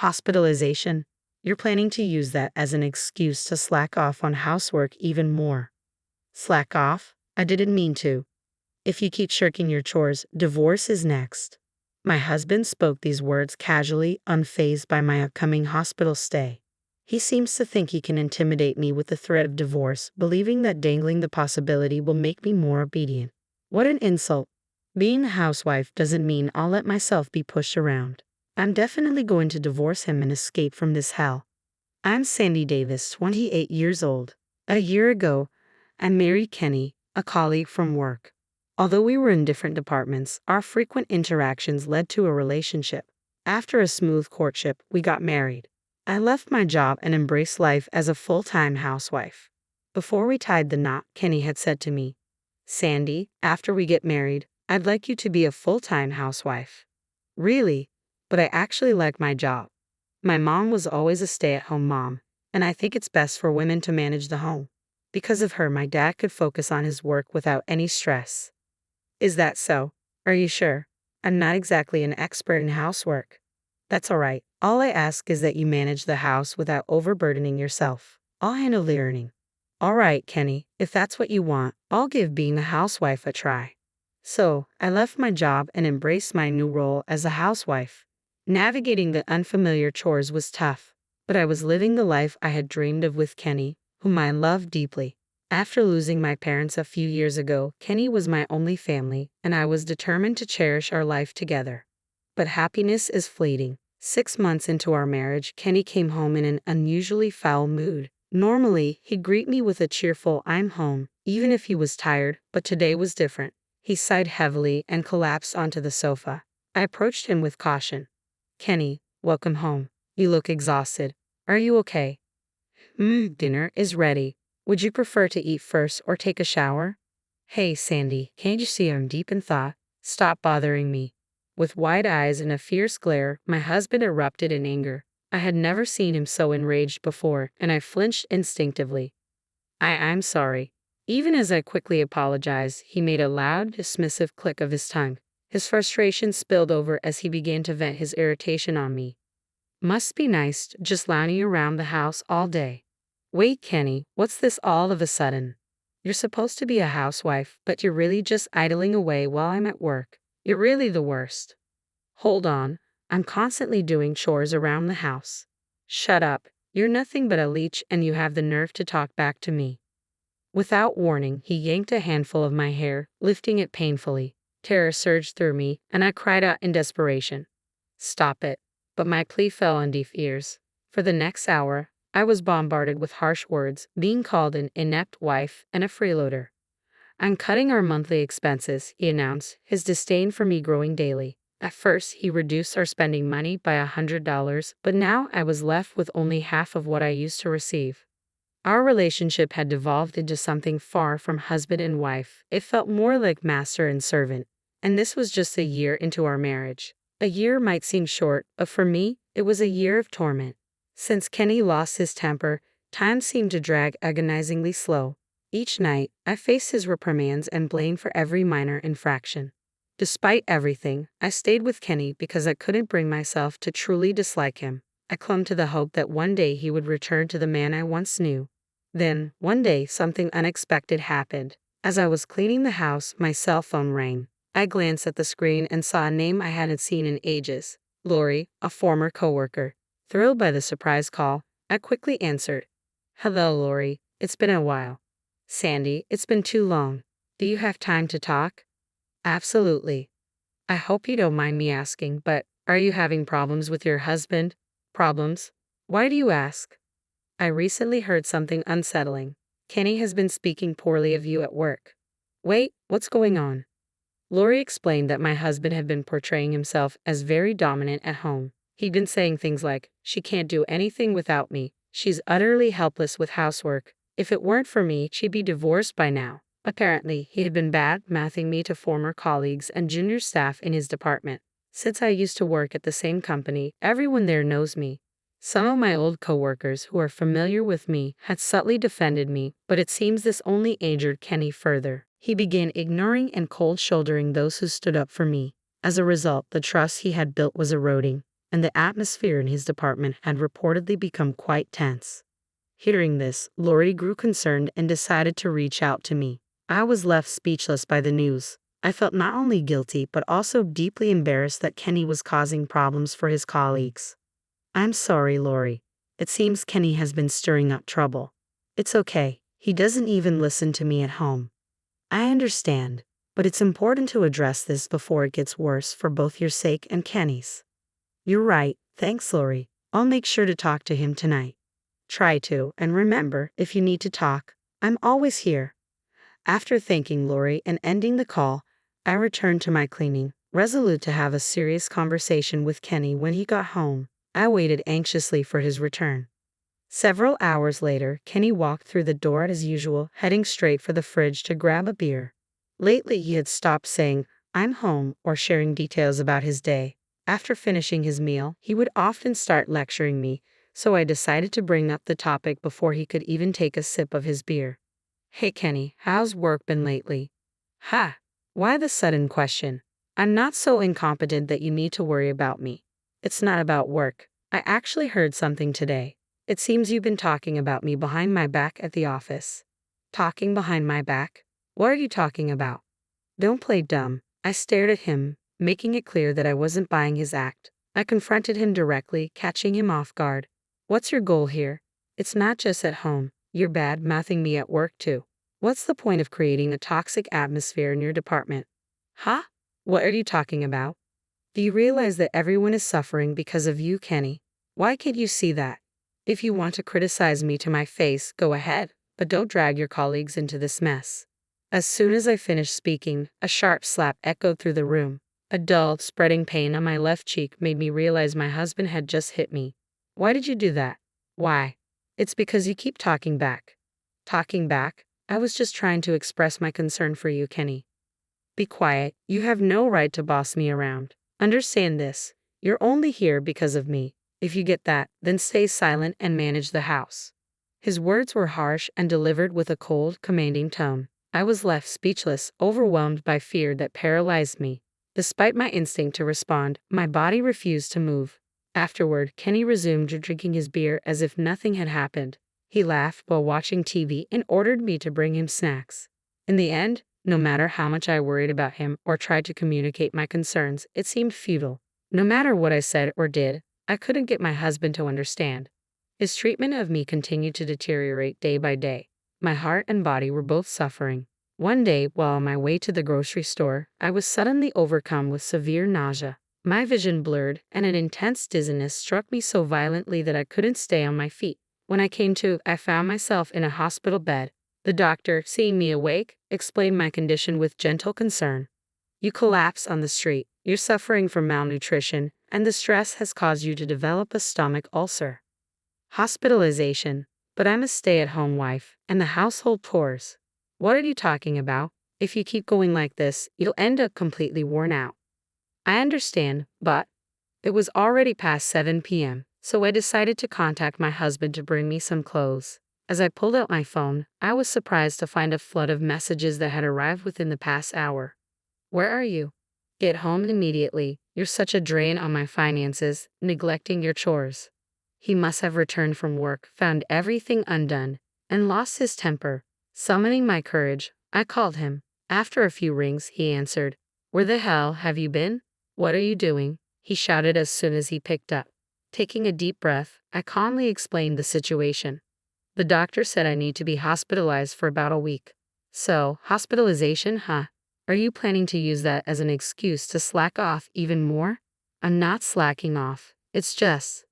Hospitalization. You're planning to use that as an excuse to slack off on housework even more. Slack off? I didn't mean to. If you keep shirking your chores, divorce is next. My husband spoke these words casually, unfazed by my upcoming hospital stay. He seems to think he can intimidate me with the threat of divorce, believing that dangling the possibility will make me more obedient. What an insult. Being a housewife doesn't mean I'll let myself be pushed around. I'm definitely going to divorce him and escape from this hell. I'm Sandy Davis, 28 years old. A year ago, I married Kenny, a colleague from work. Although we were in different departments, our frequent interactions led to a relationship. After a smooth courtship, we got married. I left my job and embraced life as a full-time housewife. Before we tied the knot, Kenny had said to me, "Sandy, after we get married, I'd like you to be a full-time housewife." Really? But I actually like my job. My mom was always a stay-at-home mom, and I think it's best for women to manage the home. Because of her, my dad could focus on his work without any stress. Is that so? Are you sure? I'm not exactly an expert in housework. That's all right. All I ask is that you manage the house without overburdening yourself. I'll handle the earning. All right, Kenny, if that's what you want, I'll give being a housewife a try. So, I left my job and embraced my new role as a housewife. Navigating the unfamiliar chores was tough, but I was living the life I had dreamed of with Kenny, whom I loved deeply. After losing my parents a few years ago, Kenny was my only family, and I was determined to cherish our life together. But happiness is fleeting. 6 months into our marriage, Kenny came home in an unusually foul mood. Normally, he'd greet me with a cheerful "I'm home," even if he was tired, but today was different. He sighed heavily and collapsed onto the sofa. I approached him with caution. "Kenny, welcome home. You look exhausted. Are you okay?" Dinner is ready. Would you prefer to eat first or take a shower?" "Hey, Sandy, can't you see I'm deep in thought? Stop bothering me." With wide eyes and a fierce glare, my husband erupted in anger. I had never seen him so enraged before, and I flinched instinctively. I'm sorry." Even as I quickly apologized, he made a loud, dismissive click of his tongue. His frustration spilled over as he began to vent his irritation on me. "Must be nice, just lounging around the house all day." "Wait, Kenny, what's this all of a sudden? You're supposed to be a housewife, but you're really just idling away while I'm at work. You're really the worst." "Hold on, I'm constantly doing chores around the house." "Shut up, you're nothing but a leech and you have the nerve to talk back to me." Without warning, he yanked a handful of my hair, lifting it painfully. Terror surged through me, and I cried out in desperation, "Stop it." But my plea fell on deaf ears. For the next hour, I was bombarded with harsh words, being called an inept wife and a freeloader. "I'm cutting our monthly expenses," he announced, his disdain for me growing daily. At first, he reduced our spending money by $100, but now I was left with only half of what I used to receive. Our relationship had devolved into something far from husband and wife. It felt more like master and servant. And this was just a year into our marriage. A year might seem short, but for me, it was a year of torment. Since Kenny lost his temper, time seemed to drag agonizingly slow. Each night, I faced his reprimands and blame for every minor infraction. Despite everything, I stayed with Kenny because I couldn't bring myself to truly dislike him. I clung to the hope that one day he would return to the man I once knew. Then, one day, something unexpected happened. As I was cleaning the house, my cell phone rang. I glanced at the screen and saw a name I hadn't seen in ages. Lori, a former coworker. Thrilled by the surprise call, I quickly answered. "Hello, Lori. It's been a while." "Sandy, it's been too long. Do you have time to talk?" "Absolutely." "I hope you don't mind me asking, but are you having problems with your husband?" "Problems? Why do you ask?" "I recently heard something unsettling. Kenny has been speaking poorly of you at work." "Wait, what's going on?" Lori explained that my husband had been portraying himself as very dominant at home. He'd been saying things like, "She can't do anything without me. She's utterly helpless with housework. If it weren't for me, she'd be divorced by now." Apparently, he had been bad-mouthing me to former colleagues and junior staff in his department. Since I used to work at the same company, everyone there knows me. Some of my old coworkers who are familiar with me had subtly defended me, but it seems this only injured Kenny further. He began ignoring and cold-shouldering those who stood up for me. As a result, the trust he had built was eroding. and the atmosphere in his department had reportedly become quite tense. Hearing this, Lori grew concerned and decided to reach out to me. I was left speechless by the news. I felt not only guilty but also deeply embarrassed that Kenny was causing problems for his colleagues. "I'm sorry, Lori. It seems Kenny has been stirring up trouble." "It's okay. He doesn't even listen to me at home." "I understand, but it's important to address this before it gets worse for both your sake and Kenny's." "You're right. Thanks, Lori. I'll make sure to talk to him tonight." "Try to, and remember, if you need to talk, I'm always here." After thanking Lori and ending the call, I returned to my cleaning, resolute to have a serious conversation with Kenny when he got home. I waited anxiously for his return. Several hours later, Kenny walked through the door as usual, heading straight for the fridge to grab a beer. Lately, he had stopped saying, "I'm home," or sharing details about his day. After finishing his meal, he would often start lecturing me, so I decided to bring up the topic before he could even take a sip of his beer. "Hey Kenny, how's work been lately?" "Ha! Why the sudden question? I'm not so incompetent that you need to worry about me." "It's not about work. I actually heard something today. It seems you've been talking about me behind my back at the office." "Talking behind my back? What are you talking about?" "Don't play dumb." I stared at him, making it clear that I wasn't buying his act. I confronted him directly, catching him off guard. "What's your goal here? It's not just at home. You're bad-mouthing me at work too. What's the point of creating a toxic atmosphere in your department?" "Huh? What are you talking about? Do you realize that everyone is suffering because of you, Kenny? Why can't you see that? If you want to criticize me to my face, go ahead, but don't drag your colleagues into this mess." As soon as I finished speaking, a sharp slap echoed through the room. A dull, spreading pain on my left cheek made me realize my husband had just hit me. "Why did you do that?" "Why? It's because you keep talking back." "Talking back? I was just trying to express my concern for you, Kenny." "Be quiet. You have no right to boss me around. Understand this. You're only here because of me. If you get that, then stay silent and manage the house." His words were harsh and delivered with a cold, commanding tone. I was left speechless, overwhelmed by fear that paralyzed me. Despite my instinct to respond, my body refused to move. Afterward, Kenny resumed drinking his beer as if nothing had happened. He laughed while watching TV and ordered me to bring him snacks. In the end, no matter how much I worried about him or tried to communicate my concerns, it seemed futile. No matter what I said or did, I couldn't get my husband to understand. His treatment of me continued to deteriorate day by day. My heart and body were both suffering. One day, while on my way to the grocery store, I was suddenly overcome with severe nausea. My vision blurred, and an intense dizziness struck me so violently that I couldn't stay on my feet. When I came to, I found myself in a hospital bed. The doctor, seeing me awake, explained my condition with gentle concern. "You collapsed on the street. You're suffering from malnutrition, and the stress has caused you to develop a stomach ulcer." Hospitalization. But I'm a stay-at-home wife, and the household chores. What are you talking about? If you keep going like this, you'll end up completely worn out. I understand, but it was already past 7 p.m., so I decided to contact my husband to bring me some clothes. As I pulled out my phone, I was surprised to find a flood of messages that had arrived within the past hour. "Where are you? Get home immediately. You're such a drain on my finances, neglecting your chores." He must have returned from work, found everything undone, and lost his temper. Summoning my courage, I called him. After a few rings, he answered. "Where the hell have you been? What are you doing?" he shouted as soon as he picked up. Taking a deep breath, I calmly explained the situation. "The doctor said I need to be hospitalized for about a week." "So, hospitalization, huh? Are you planning to use that as an excuse to slack off even more?" "I'm not slacking off. It's just,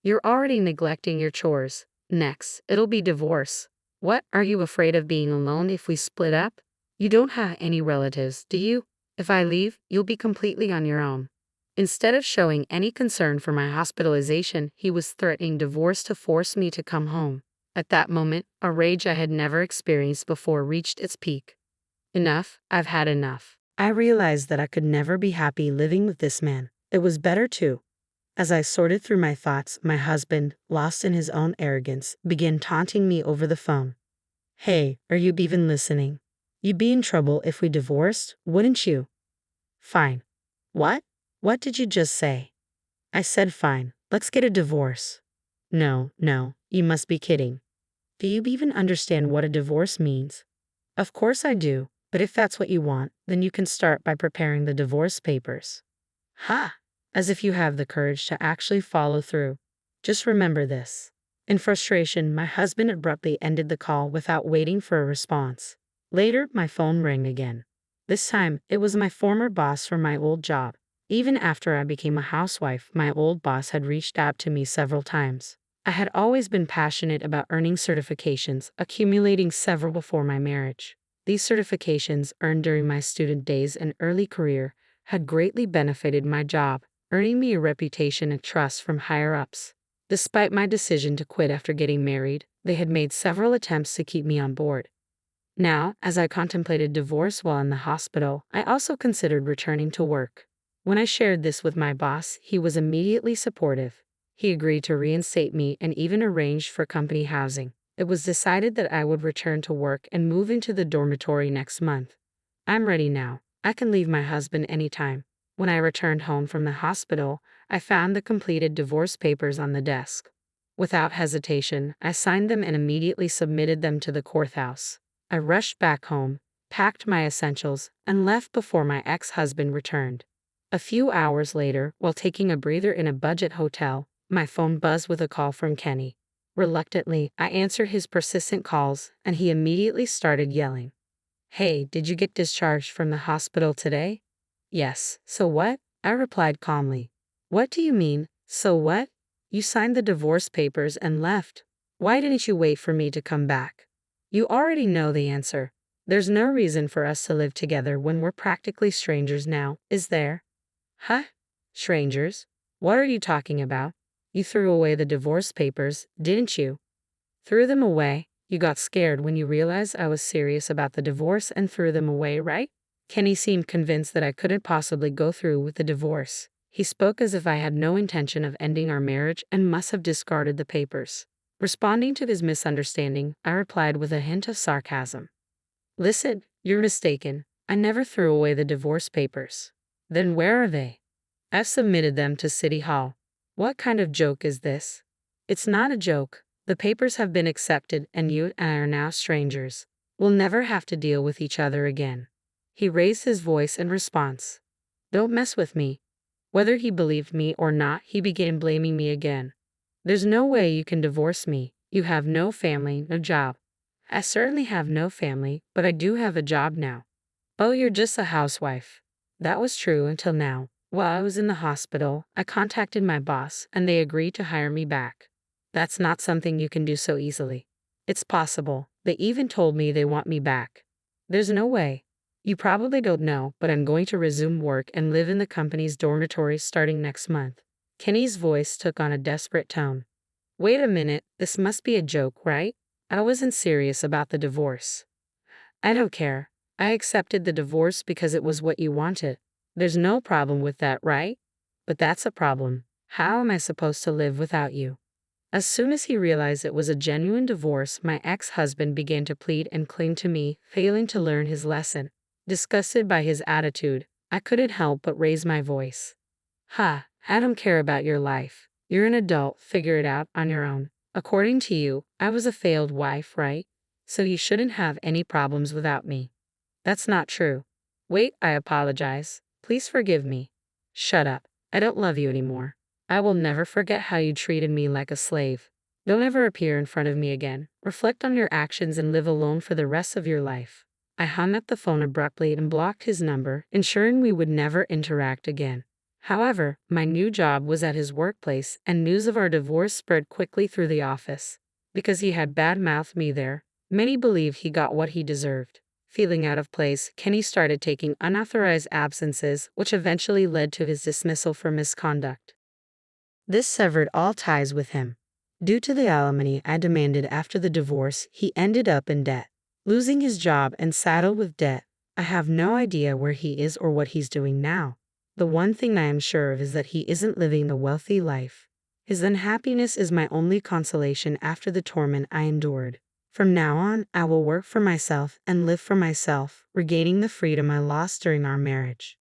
you're already neglecting your chores. Next, it'll be divorce." "What, are you afraid of being alone if we split up? You don't have any relatives, do you? If I leave, you'll be completely on your own." Instead of showing any concern for my hospitalization, he was threatening divorce to force me to come home. At that moment, a rage I had never experienced before reached its peak. Enough, I've had enough. I realized that I could never be happy living with this man. It was better too. As I sorted through my thoughts, my husband, lost in his own arrogance, began taunting me over the phone. "Hey, are you even listening? You'd be in trouble if we divorced, wouldn't you?" "Fine." "What? What did you just say?" I said fine, let's get a divorce. No, no, you must be kidding. Do you even understand what a divorce means? Of course I do, but if that's what you want, then you can start by preparing the divorce papers. Ha! As if you have the courage to actually follow through. Just remember this. In frustration, my husband abruptly ended the call without waiting for a response. Later, my phone rang again. This time, it was my former boss from my old job. Even after I became a housewife, my old boss had reached out to me several times. I had always been passionate about earning certifications, accumulating several before my marriage. These certifications, earned during my student days and early career, had greatly benefited my job, earning me a reputation and trust from higher-ups. Despite my decision to quit after getting married, they had made several attempts to keep me on board. Now, as I contemplated divorce while in the hospital, I also considered returning to work. When I shared this with my boss, he was immediately supportive. He agreed to reinstate me and even arranged for company housing. It was decided that I would return to work and move into the dormitory next month. I'm ready now. I can leave my husband anytime. When I returned home from the hospital, I found the completed divorce papers on the desk. Without hesitation, I signed them and immediately submitted them to the courthouse. I rushed back home, packed my essentials, and left before my ex-husband returned. A few hours later, while taking a breather in a budget hotel, my phone buzzed with a call from Kenny. Reluctantly, I answered his persistent calls, and he immediately started yelling. Hey, did you get discharged from the hospital today? Yes, so what? I replied calmly. What do you mean, so what? You signed the divorce papers and left. Why didn't you wait for me to come back? You already know the answer. There's no reason for us to live together when we're practically strangers now, is there? Huh? Strangers? What are you talking about? You threw away the divorce papers, didn't you? Threw them away? You got scared when you realized I was serious about the divorce and threw them away, right? Kenny seemed convinced that I couldn't possibly go through with the divorce. He spoke as if I had no intention of ending our marriage and must have discarded the papers. Responding to his misunderstanding, I replied with a hint of sarcasm. Listen, you're mistaken. I never threw away the divorce papers. Then where are they? I've submitted them to City Hall. What kind of joke is this? It's not a joke. The papers have been accepted and you and I are now strangers. We'll never have to deal with each other again. He raised his voice in response. Don't mess with me. Whether he believed me or not, he began blaming me again. There's no way you can divorce me. You have no family, no job. I certainly have no family, but I do have a job now. Oh, you're just a housewife. That was true until now. While I was in the hospital, I contacted my boss and they agreed to hire me back. That's not something you can do so easily. It's possible. They even told me they want me back. There's no way. You probably don't know, but I'm going to resume work and live in the company's dormitory starting next month. Kenny's voice took on a desperate tone. Wait a minute, this must be a joke, right? I wasn't serious about the divorce. I don't care. I accepted the divorce because it was what you wanted. There's no problem with that, right? But that's a problem. How am I supposed to live without you? As soon as he realized it was a genuine divorce, my ex-husband began to plead and cling to me, failing to learn his lesson. Disgusted by his attitude, I couldn't help but raise my voice. Ha, I don't care about your life. You're an adult, figure it out on your own. According to you, I was a failed wife, right? So you shouldn't have any problems without me. That's not true. Wait, I apologize. Please forgive me. Shut up. I don't love you anymore. I will never forget how you treated me like a slave. Don't ever appear in front of me again. Reflect on your actions and live alone for the rest of your life. I hung up the phone abruptly and blocked his number, ensuring we would never interact again. However, my new job was at his workplace, and news of our divorce spread quickly through the office. Because he had bad-mouthed me there, many believed he got what he deserved. Feeling out of place, Kenny started taking unauthorized absences, which eventually led to his dismissal for misconduct. This severed all ties with him. Due to the alimony I demanded after the divorce, he ended up in debt. Losing his job and saddled with debt, I have no idea where he is or what he's doing now. The one thing I am sure of is that he isn't living the wealthy life. His unhappiness is my only consolation after the torment I endured. From now on, I will work for myself and live for myself, regaining the freedom I lost during our marriage.